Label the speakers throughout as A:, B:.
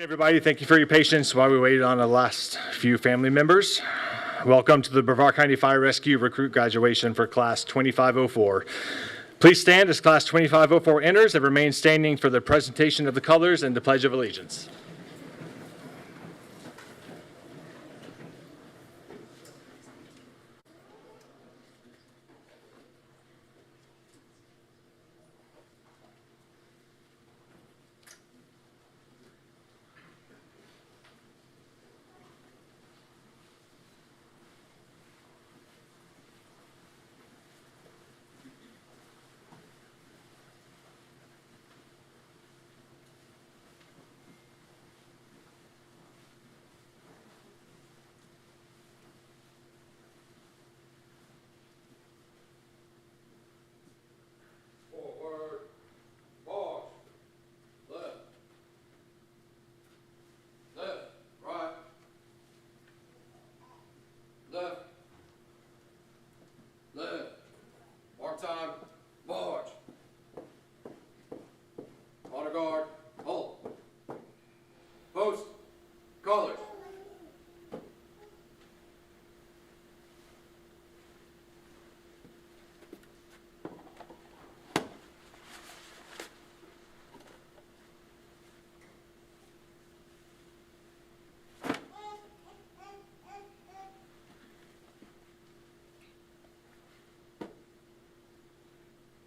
A: Everybody, thank you for your patience while we waited on the last few family members. Welcome to the Brevard County Fire Rescue Recruit Graduation for Class 2504. Please stand as Class 2504 enters and remain standing for the presentation of the colors and the Pledge of Allegiance.
B: Time, march. Honor guard, halt. Post, colors.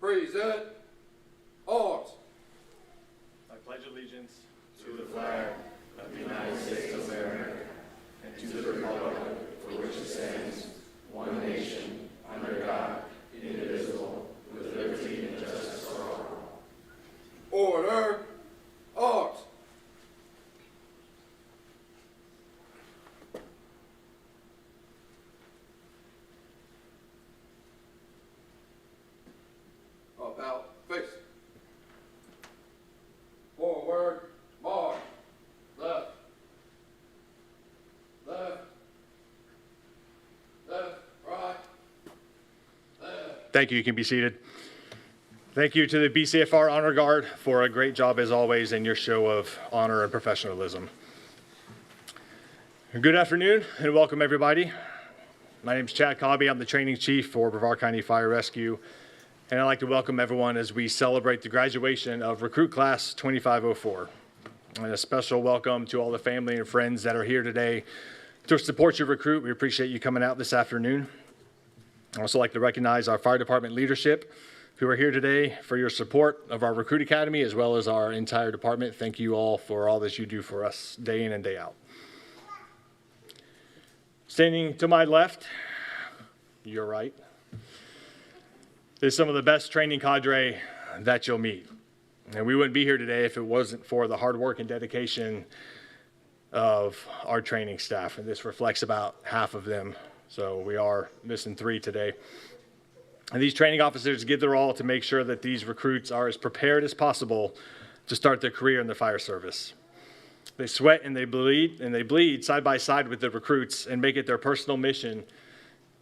B: Present arms.
A: I pledge allegiance
C: to the flag of the United States of America and to the republic for which it stands, one nation, under God, indivisible, with liberty and justice for all.
B: Order, arms. About face. Forward, march. Left. Left. Left, right. Left.
A: Thank you. You can be seated. Thank you to the BCFR Honor Guard for a great job as always in your show of honor and professionalism. Good afternoon and welcome everybody. My name is Chad Cobby. I'm the training chief for Brevard County Fire Rescue. And I'd like to welcome everyone as we celebrate the graduation of Recruit Class 2504. And a special welcome to all the family and friends that are here today to support your recruit. We appreciate you coming out this afternoon. I'd also like to recognize our fire department leadership who are here today for your support of our Recruit Academy as well as our entire department. Thank you all for all that you do for us day in and day out. Standing to my left, your right, is some of the best training cadre that you'll meet. And we wouldn't be here today if it wasn't for the hard work and dedication of our training staff. And this reflects about half of them. So we are missing 3 today. And these training officers give their all to make sure that these recruits are as prepared as possible to start their career in the fire service. They sweat and they bleed side by side with the recruits and make it their personal mission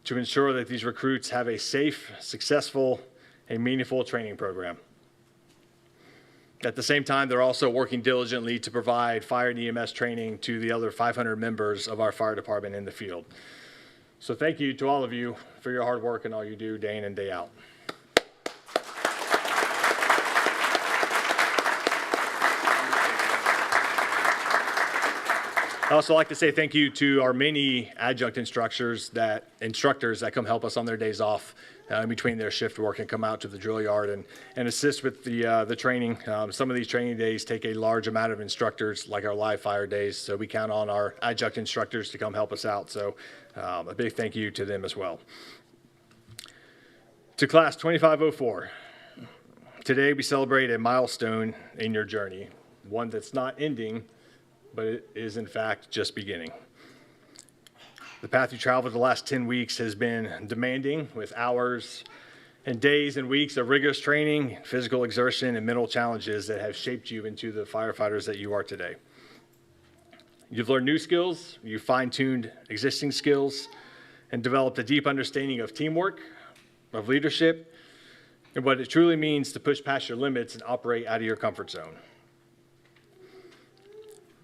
A: to ensure that these recruits have a safe, successful, and meaningful training program. At the same time, they're also working diligently to provide fire and EMS training to the other 500 members of our fire department in the field. So thank you to all of you for your hard work and all you do day in and day out. I'd also like to say thank you to our many adjunct instructors that come help us on their days off in between their shift work and come out to the drill yard and assist with the training. Some of these training days take a large amount of instructors, like our live fire days, so we count on our adjunct instructors to come help us out. So a big thank you to them as well. To Class 2504, today we celebrate a milestone in your journey, one that's not ending, but it is in fact just beginning. The path you traveled the last 10 weeks has been demanding, with hours and days and weeks of rigorous training, physical exertion, and mental challenges that have shaped you into the firefighters that you are today. You've learned new skills, you've fine-tuned existing skills, and developed a deep understanding of teamwork, of leadership, and what it truly means to push past your limits and operate out of your comfort zone.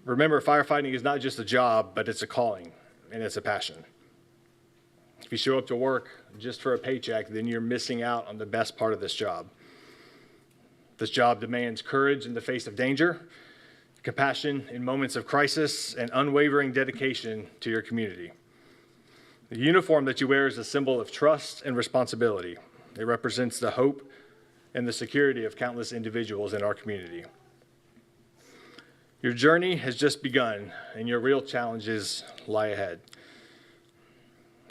A: Remember, firefighting is not just a job, but it's a calling and it's a passion. If you show up to work just for a paycheck, then you're missing out on the best part of this job. This job demands courage in the face of danger, compassion in moments of crisis, and unwavering dedication to your community. The uniform that you wear is a symbol of trust and responsibility. It represents the hope and the security of countless individuals in our community. Your journey has just begun, and your real challenges lie ahead.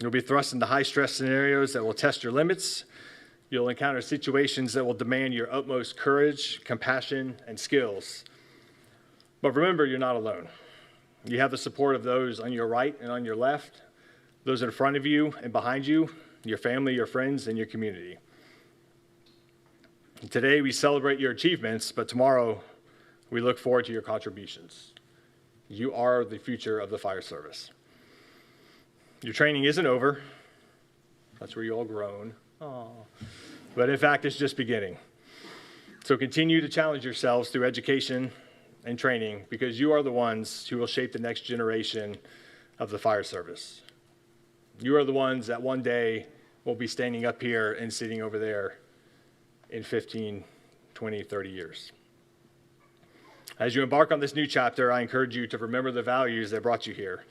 A: You'll be thrust into high-stress scenarios that will test your limits. You'll encounter situations that will demand your utmost courage, compassion, and skills. But remember, you're not alone. You have the support of those on your right and on your left, those in front of you and behind you, your family, your friends, and your community. And today, we celebrate your achievements, but tomorrow, we look forward to your contributions. You are the future of the fire service. Your training isn't over. That's where you all groan. Aww. But in fact, it's just beginning. So continue to challenge yourselves through education and training, because you are the ones who will shape the next generation of the fire service. You are the ones that one day will be standing up here and sitting over there in 15, 20, 30 years. As you embark on this new chapter, I encourage you to remember the values that brought you here: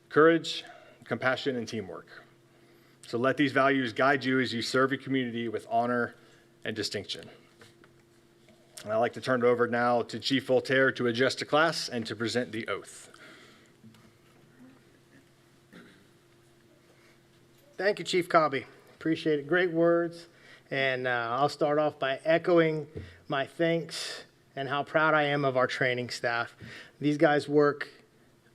A: courage, compassion, and teamwork. So let these values guide you as you serve your community with honor and distinction. And I'd like to turn it over now to Chief Voltaire to address the class and to present the oath.
D: Thank you, Chief Cobby. Appreciate it. Great words. And I'll start off by echoing my thanks and how proud I am of our training staff. These guys work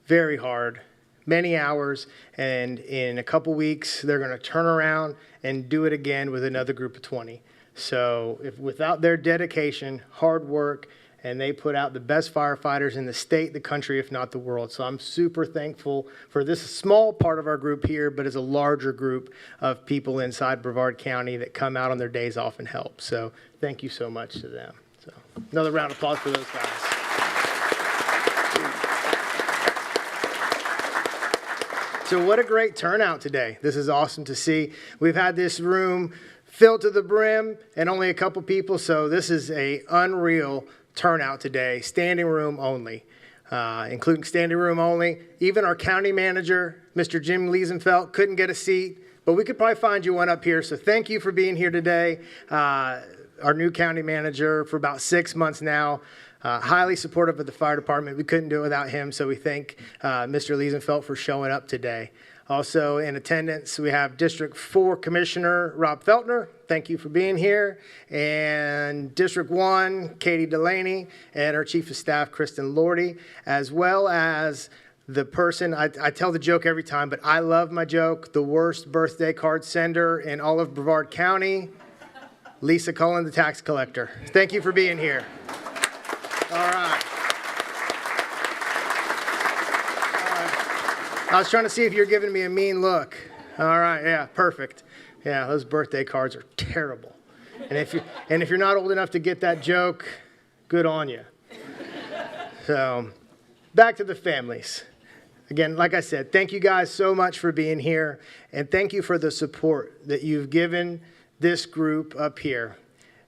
D: very hard, many hours, and in a couple weeks, they're going to turn around and do it again with another group of 20. So without their dedication, hard work, and they put out the best firefighters in the state, the country, if not the world. So I'm super thankful for this small part of our group here, but it's a larger group of people inside Brevard County that come out on their days off and help. So thank you so much to them. So another round of applause for those guys. So what a great turnout today. This is awesome to see. We've had this room filled to the brim and only a couple people, so this is a unreal turnout today, standing room only, including standing room only. Even our county manager, Mr. Jim Liesenfeld, couldn't get a seat, but we could probably find you one up here. So thank you for being here today. Our new county manager for about 6 months now, highly supportive of the fire department. We couldn't do it without him, so we thank Mr. Liesenfeld for showing up today. Also in attendance, we have District 4 Commissioner Rob Feltner. Thank you for being here. And District 1, Katie Delaney, and our Chief of Staff, Kristen Lordy, as well as the person, I tell the joke every time, but I love my joke, the worst birthday card sender in all of Brevard County, Lisa Cullen, the tax collector. Thank you for being here. All right. I was trying to see if you're giving me a mean look. All right, yeah, perfect. Yeah, those birthday cards are terrible. And if you're not old enough to get that joke, good on you. So, back to the families. Again, like I said, thank you guys so much for being here, and thank you for the support that you've given this group up here.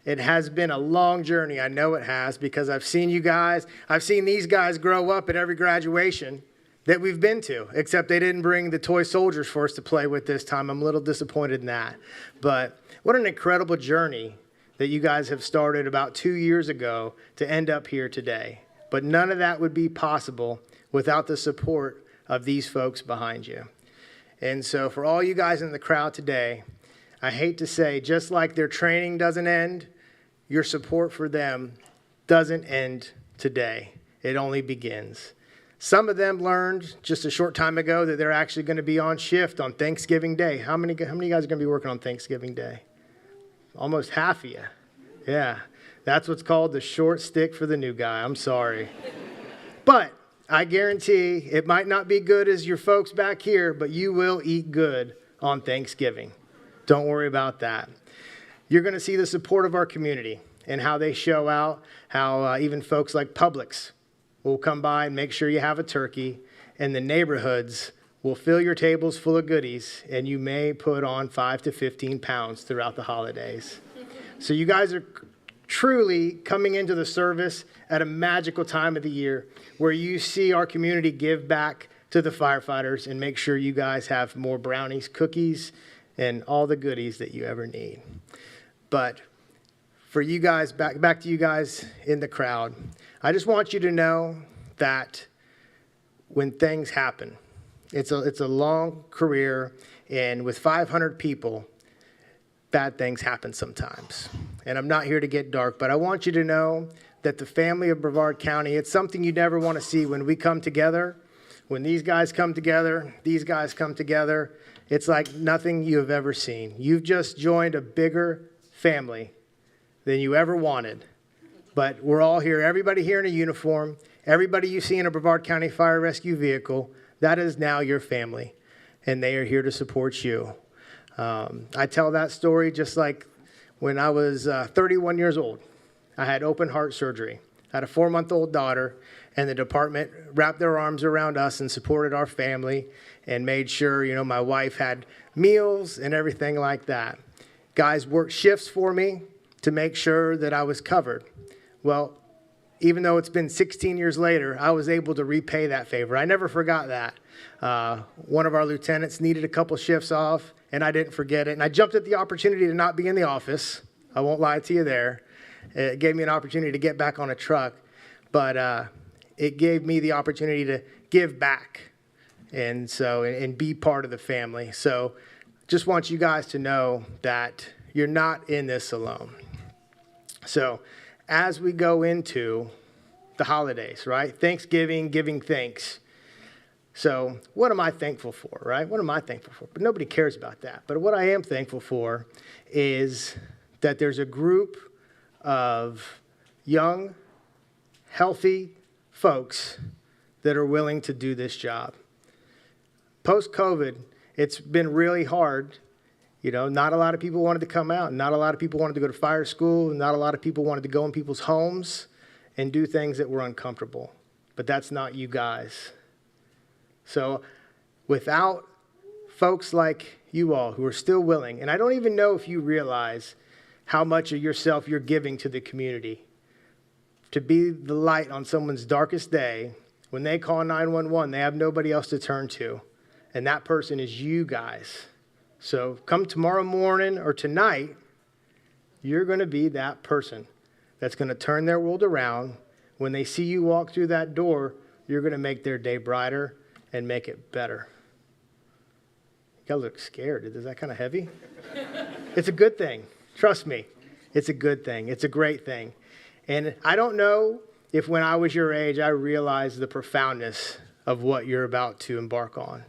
D: It has been a long journey. I know it has, because I've seen you guys. I've seen these guys grow up at every graduation that we've been to, except they didn't bring the toy soldiers for us to play with this time. I'm a little disappointed in that. But what an incredible journey that you guys have started about 2 years ago to end up here today. But none of that would be possible without the support of these folks behind you. And so for all you guys in the crowd today, I hate to say, just like their training doesn't end, your support for them doesn't end today. It only begins. Some of them learned just a short time ago that they're actually going to be on shift on Thanksgiving Day. How many of you guys are going to be working on Thanksgiving Day? Almost half of you. Yeah, that's what's called the short stick for the new guy. I'm sorry. But I guarantee it might not be good as your folks back here, but you will eat good on Thanksgiving. Don't worry about that. You're going to see the support of our community and how they show out, how even folks like Publix will come by and make sure you have a turkey, and the neighborhoods will fill your tables full of goodies, and you may put on 5 to 15 pounds throughout the holidays. So you guys are truly coming into the service at a magical time of the year where you see our community give back to the firefighters and make sure you guys have more brownies, cookies, and all the goodies that you ever need. But for you guys, back to you guys in the crowd, I just want you to know that when things happen, it's a long career, and with 500 people, bad things happen sometimes. And I'm not here to get dark, but I want you to know that the family of Brevard County, it's something you never want to see when we come together. When these guys come together, it's like nothing you have ever seen. You've just joined a bigger family than you ever wanted. But we're all here, everybody here in a uniform, everybody you see in a Brevard County Fire Rescue vehicle, that is now your family, and they are here to support you. I tell that story just like when I was 31 years old. I had open heart surgery. I had a 4-month-old daughter, and the department wrapped their arms around us and supported our family and made sure, my wife had meals and everything like that. Guys worked shifts for me to make sure that I was covered. Well, even though it's been 16 years later, I was able to repay that favor. I never forgot that. One of our lieutenants needed a couple shifts off, and I didn't forget it. And I jumped at the opportunity to not be in the office. I won't lie to you there. It gave me an opportunity to get back on a truck, but it gave me the opportunity to give back and be part of the family. So just want you guys to know that you're not in this alone. So as we go into the holidays, right? Thanksgiving, giving thanks. So what am I thankful for, right? What am I thankful for? But nobody cares about that. But what I am thankful for is that there's a group of young, healthy folks that are willing to do this job. Post-COVID, it's been really hard. Not a lot of people wanted to come out. Not a lot of people wanted to go to fire school. Not a lot of people wanted to go in people's homes and do things that were uncomfortable. But that's not you guys. So without folks like you all who are still willing, and I don't even know if you realize how much of yourself you're giving to the community, to be the light on someone's darkest day. When they call 911, they have nobody else to turn to, and that person is you guys. So come tomorrow morning or tonight, you're going to be that person that's going to turn their world around. When they see you walk through that door, you're going to make their day brighter and make it better. You guys look scared. Is that kind of heavy? It's a good thing. Trust me. It's a good thing. It's a great thing. And I don't know if when I was your age, I realized the profoundness of what you're about to embark on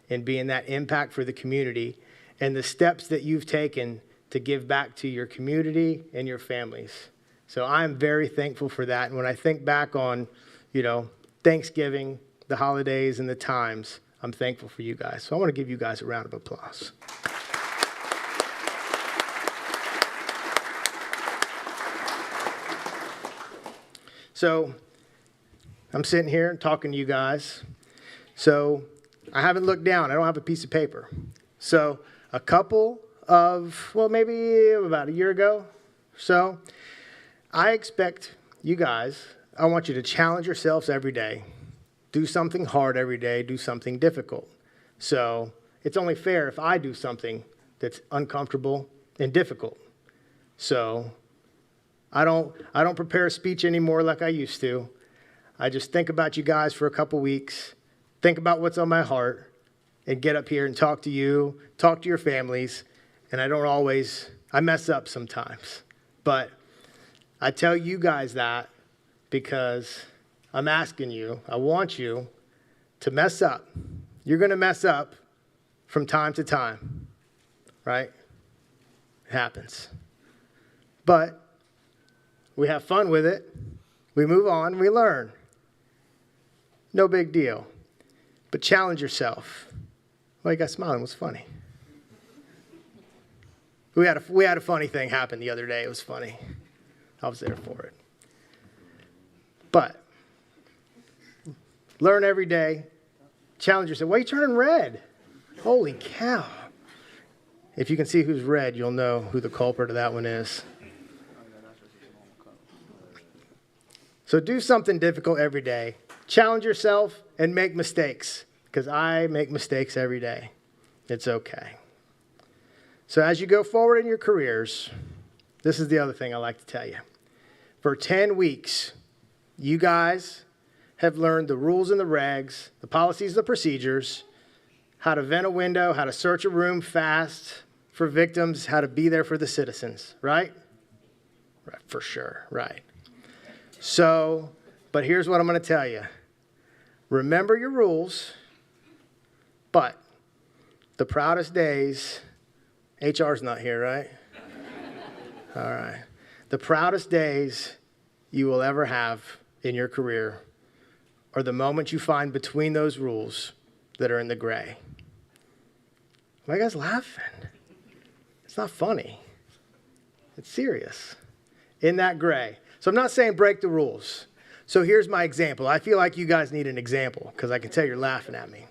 D: and being that impact for the community and the steps that you've taken to give back to your community and your families. So I'm very thankful for that. And when I think back on, Thanksgiving, the holidays, and the times, I'm thankful for you guys. So I want to give you guys a round of applause. So I'm sitting here and talking to you guys. So I haven't looked down. I don't have a piece of paper. So a couple of, maybe about a year ago or so, I expect you guys, I want you to challenge yourselves every day. Do something hard every day. Do something difficult. So it's only fair if I do something that's uncomfortable and difficult. So I don't prepare a speech anymore like I used to. I just think about you guys for a couple weeks, think about what's on my heart, and get up here and talk to you, talk to your families. And I mess up sometimes. But I tell you guys that because I'm asking you, I want you to mess up. You're going to mess up from time to time, right? It happens. But we have fun with it. We move on. We learn. No big deal. But challenge yourself. Well, you guys smiling. What's funny? We had a funny thing happen the other day. It was funny. I was there for it. But Learn every day. Challenge yourself. Why are you turning red? Holy cow. If you can see who's red, you'll know who the culprit of that one is. So do something difficult every day. Challenge yourself and make mistakes, because I make mistakes every day. It's okay. So as you go forward in your careers, this is the other thing I like to tell you. For 10 weeks, you guys have learned the rules and the regs, the policies, the procedures, how to vent a window, how to search a room fast for victims, how to be there for the citizens, right? Right, for sure, right. So, but here's what I'm going to tell you. Remember your rules, but the proudest days, HR's not here, right? All right. The proudest days you will ever have in your career are the moments you find between those rules that are in the gray. Why are you guys laughing? It's not funny. It's serious. In that gray. So I'm not saying break the rules. So here's my example. I feel like you guys need an example because I can tell you're laughing at me.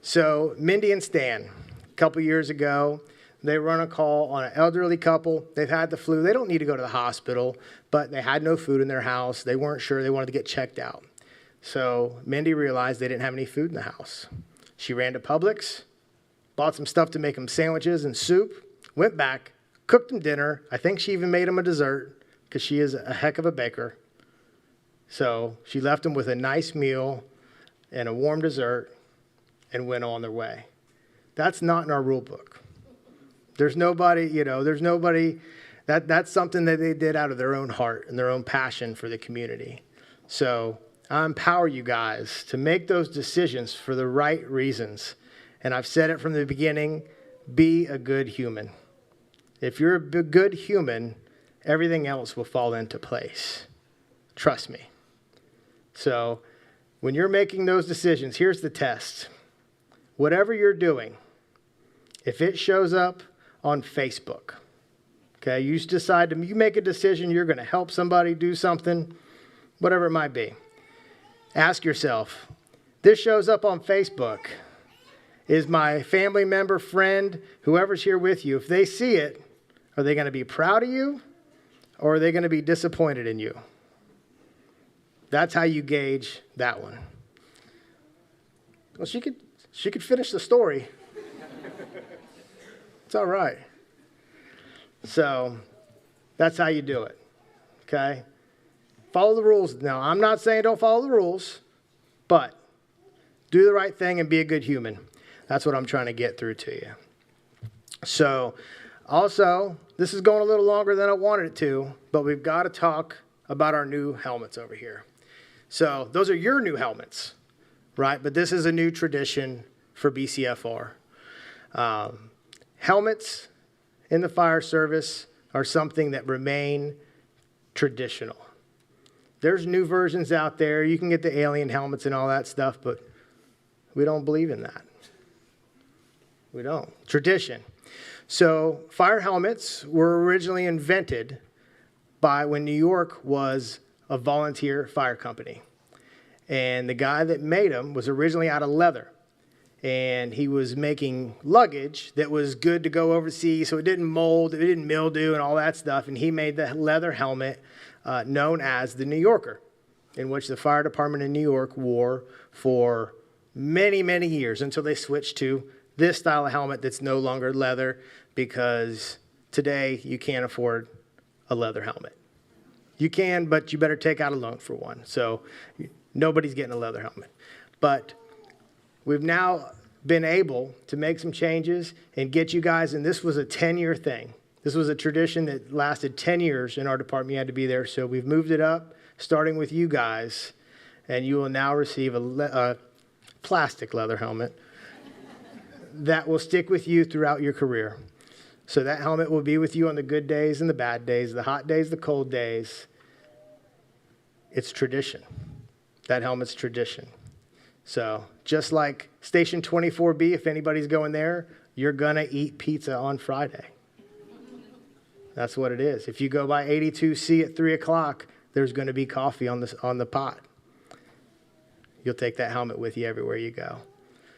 D: So Mindy and Stan, a couple years ago, they run a call on an elderly couple. They've had the flu. They don't need to go to the hospital, but they had no food in their house. They weren't sure. They wanted to get checked out. So Mindy realized they didn't have any food in the house. She ran to Publix, bought some stuff to make them sandwiches and soup, went back, cooked them dinner. I think she even made them a dessert because she is a heck of a baker. So she left them with a nice meal and a warm dessert and went on their way. That's not in our rule book. There's nobody, that's something that they did out of their own heart and their own passion for the community. So I empower you guys to make those decisions for the right reasons. And I've said it from the beginning, be a good human. If you're a good human, everything else will fall into place. Trust me. So when you're making those decisions, here's the test. Whatever you're doing, if it shows up on Facebook, okay, you make a decision, you're going to help somebody do something, whatever it might be. Ask yourself, this shows up on Facebook. Is my family member, friend, whoever's here with you, if they see it, are they going to be proud of you or are they going to be disappointed in you? That's how you gauge that one. Well, she could finish the story. It's all right. So that's how you do it, okay? Follow the rules. Now, I'm not saying don't follow the rules, but do the right thing and be a good human. That's what I'm trying to get through to you. So also, this is going a little longer than I wanted it to, but we've got to talk about our new helmets over here. So those are your new helmets, right? But this is a new tradition for BCFR. Helmets in the fire service are something that remain traditional. There's new versions out there. You can get the alien helmets and all that stuff, but we don't believe in that. We don't. Tradition. So fire helmets were originally invented by when New York was a volunteer fire company. And the guy that made them was originally out of leather. And he was making luggage that was good to go overseas, so it didn't mold, it didn't mildew and all that stuff. And he made the leather helmet known as the New Yorker, in which the fire department in New York wore for many, many years until they switched to this style of helmet that's no longer leather, because today you can't afford a leather helmet. You can, but you better take out a loan for one. So nobody's getting a leather helmet. But we've now been able to make some changes and get you guys, and this was a 10-year thing. This was a tradition that lasted 10 years in our department. You had to be there. So we've moved it up, starting with you guys, and you will now receive a plastic leather helmet that will stick with you throughout your career. So that helmet will be with you on the good days and the bad days, the hot days, the cold days. It's tradition. That helmet's tradition. So just like Station 24B, if anybody's going there, you're going to eat pizza on Friday. That's what it is. If you go by 82C at 3 o'clock, there's going to be coffee on the pot. you'll take that helmet with you everywhere you go.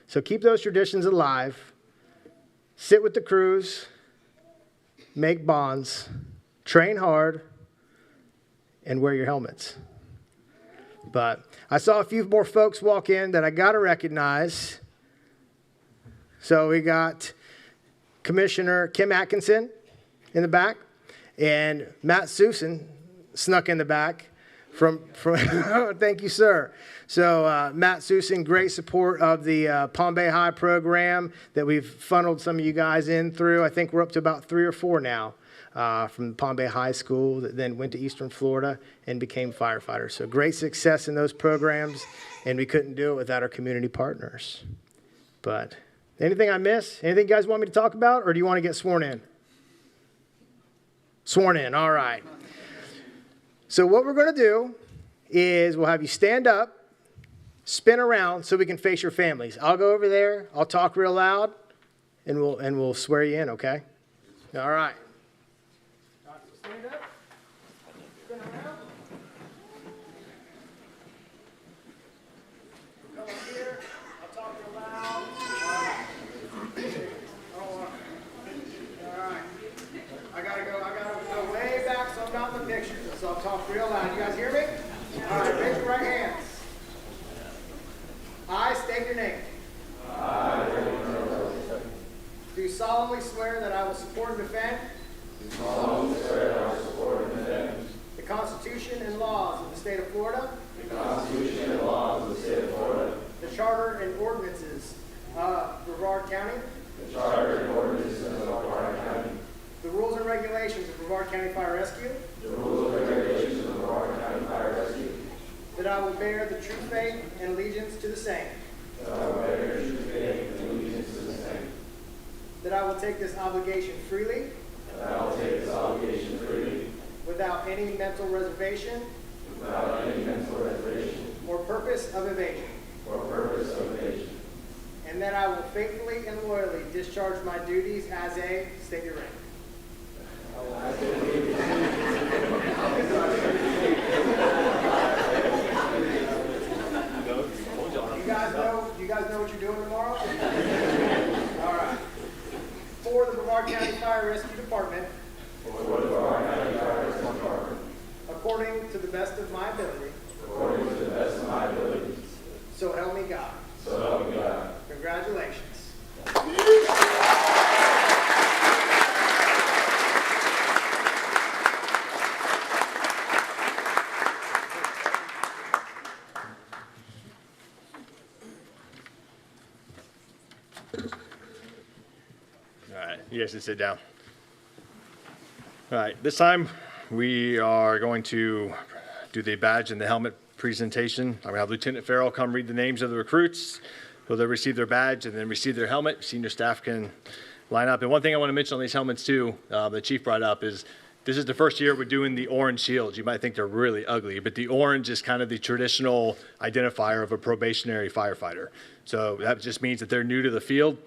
D: So keep those traditions alive. Sit with the crews, make bonds, train hard, and wear your helmets. But I saw a few more folks walk in that I got to recognize. So we got Commissioner Kim Atkinson in the back, and Matt Susan snuck in the back from thank you, sir. So Matt Susan, great support of the Palm Bay High program that we've funneled some of you guys in through. I think we're up to about 3 or 4 now from Palm Bay High School that then went to Eastern Florida and became firefighters. So great success in those programs, and we couldn't do it without our community partners. But anything I miss? Anything you guys want me to talk about, or do you want to get sworn in? Sworn in, all right. So what we're going to do is we'll have you stand up, spin around so we can face your families. I'll go over there, I'll talk real loud, and we'll swear you in, okay? All right. Stand up, spin around. Come up here, I'll talk real loud. All right. I gotta go way back so I'm not in the picture. So I'll talk real loud. You guys hear me? All right, raise your right hands. I state your name. Do solemnly swear that I will support and defend the Constitution and laws of the state of Florida, the charter and ordinances of Brevard County, the rules and regulations of Brevard County Fire Rescue, that I will bear the true faith and allegiance to the same, that I will take this obligation freely, without any mental reservation, or purpose of evasion, and that I will faithfully and loyally discharge my duties as a, state your rank. You guys know what you're doing tomorrow? All right. For the Brevard County Fire Rescue Department, according to the best of my ability, so help me God. Congratulations.
A: You guys can sit down. All right, this time we are going to do the badge and the helmet presentation. I'm gonna have Lieutenant Farrell come read the names of the recruits, who they'll receive their badge and then receive their helmet. Senior staff can line up. And one thing I want to mention on these helmets too, the chief brought up is this is the first year we're doing the orange shields. You might think they're really ugly, but the orange is kind of the traditional identifier of a probationary firefighter. So that just means that they're new to the field.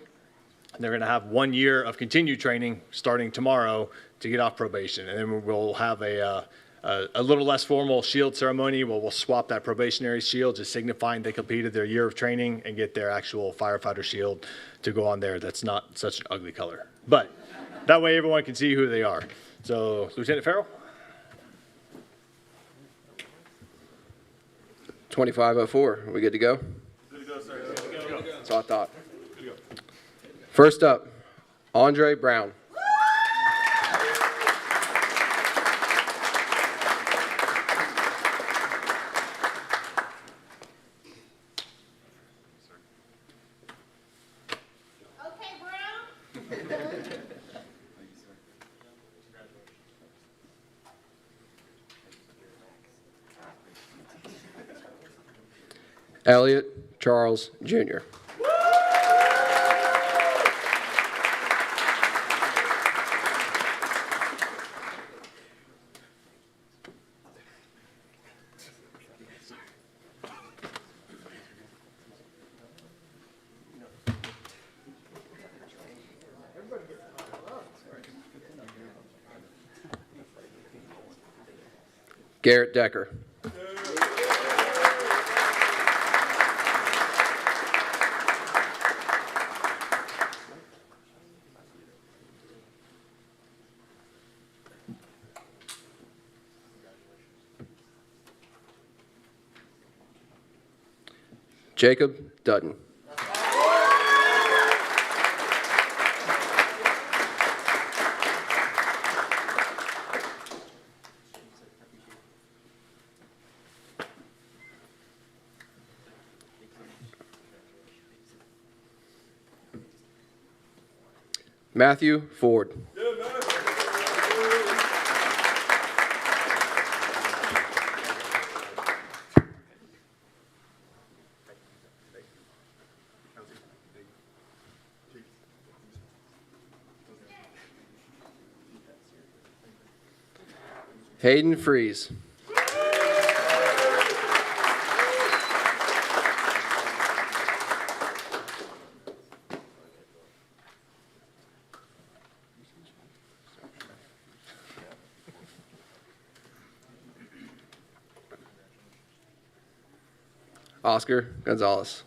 A: And they're going to have 1 year of continued training starting tomorrow to get off probation. And then we'll have a little less formal shield ceremony where we'll swap that probationary shield, just signifying they completed their year of training and get their actual firefighter shield to go on there. That's not such an ugly color. But that way everyone can see who they are. So, Lieutenant Farrell.
E: 2504. Are we good to go?
A: Good to go, sir. Good to go.
E: That's what I thought. First up, Andre Brown.
F: Okay, Brown.
E: Elliot Charles Jr. Garrett Decker. Jacob Dutton. Matthew Ford. Hayden Freeze. Oscar Gonzalez.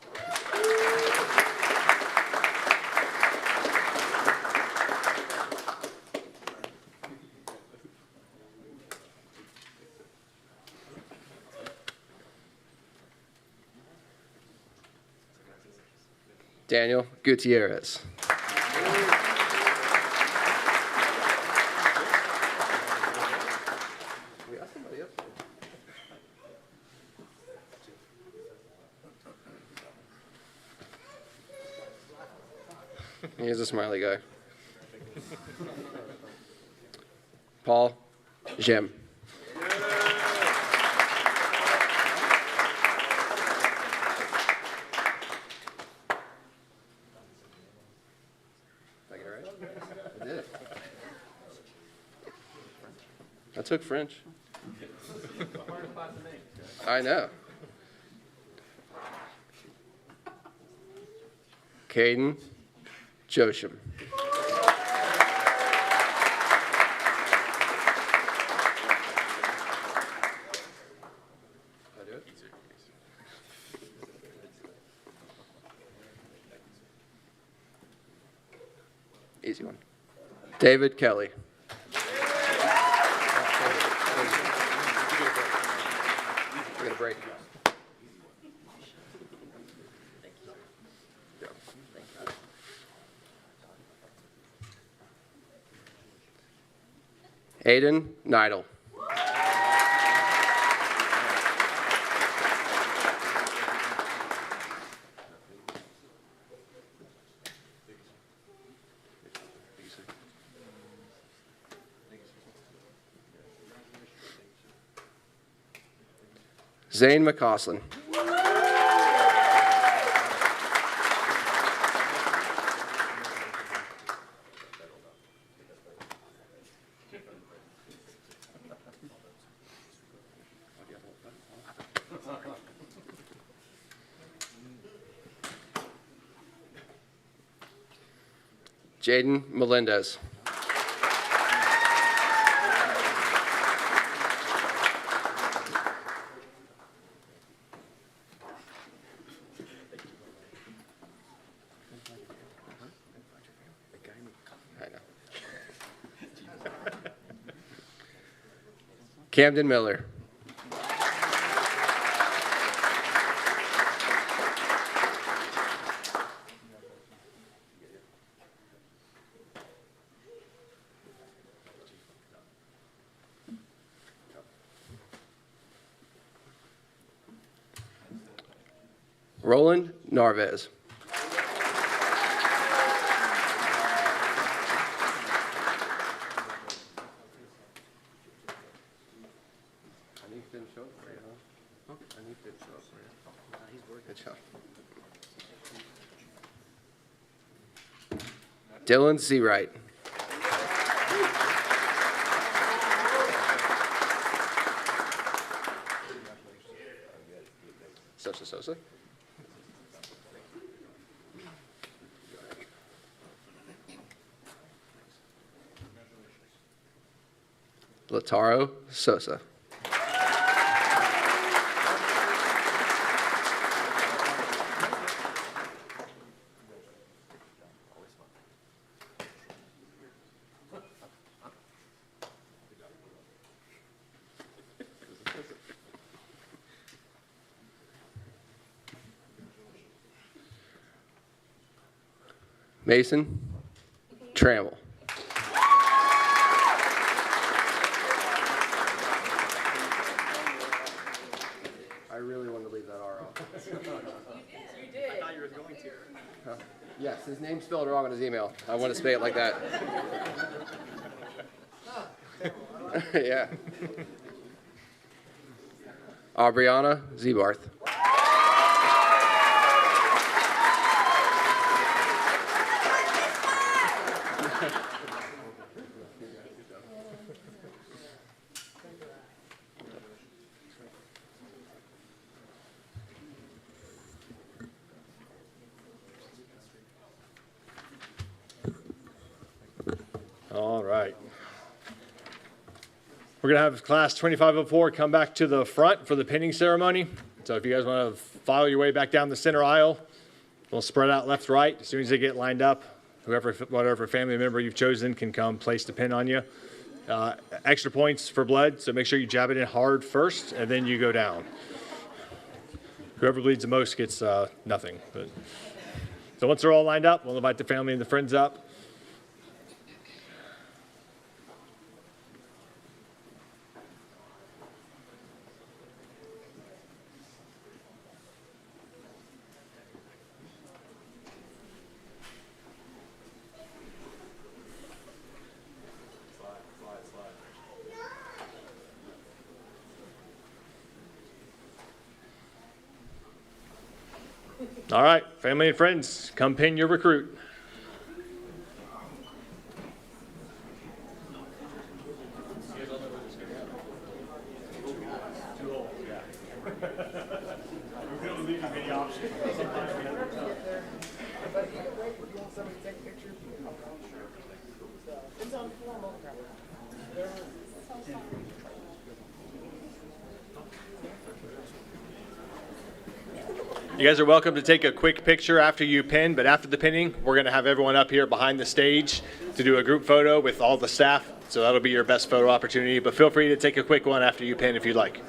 E: Daniel Gutierrez. Here's a smiley guy. Paul Jim. I did. I took French. I know. Caden Josham. Easy one. David Kelly. We're gonna break. Aiden Neidel. Zane McCausland. Jaden Melendez. I know. Camden Miller. Roland Narvez. Good job. Dylan Seawright. Sosa. Lataro Sosa. Mason, Trammell. I really wanted to leave that R off. You did. I thought you were going to. Yes, his name's spelled wrong on his email. I want to say it like that. Yeah. Aubriana Zebarth.
A: All right. We're going to have class 2504 come back to the front for the pinning ceremony. So if you guys want to follow your way back down the center aisle, we'll spread out left, right. As soon as they get lined up, whatever family member you've chosen can come place the pin on you. Extra points for blood, so make sure you jab it in hard first, and then you go down. Whoever bleeds the most gets nothing. So once they're all lined up, we'll invite the family and the friends up. All right, family and friends, come pin your recruit. You guys are welcome to take a quick picture after you pin, but after the pinning, we're going to have everyone up here behind the stage to do a group photo with all the staff. So that'll be your best photo opportunity, but feel free to take a quick one after you pin if you'd like.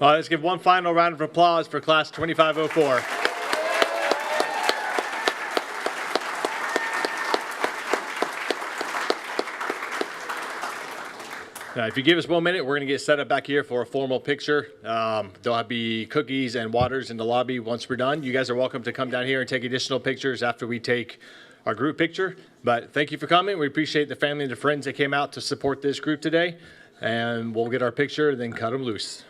A: Let's give one final round of applause for class 2504. Now, if you give us 1 minute, we're going to get set up back here for a formal picture. There'll be cookies and waters in the lobby once we're done. You guys are welcome to come down here and take additional pictures after we take our group picture. But thank you for coming. We appreciate the family and the friends that came out to support this group today. And we'll get our picture and then cut them loose.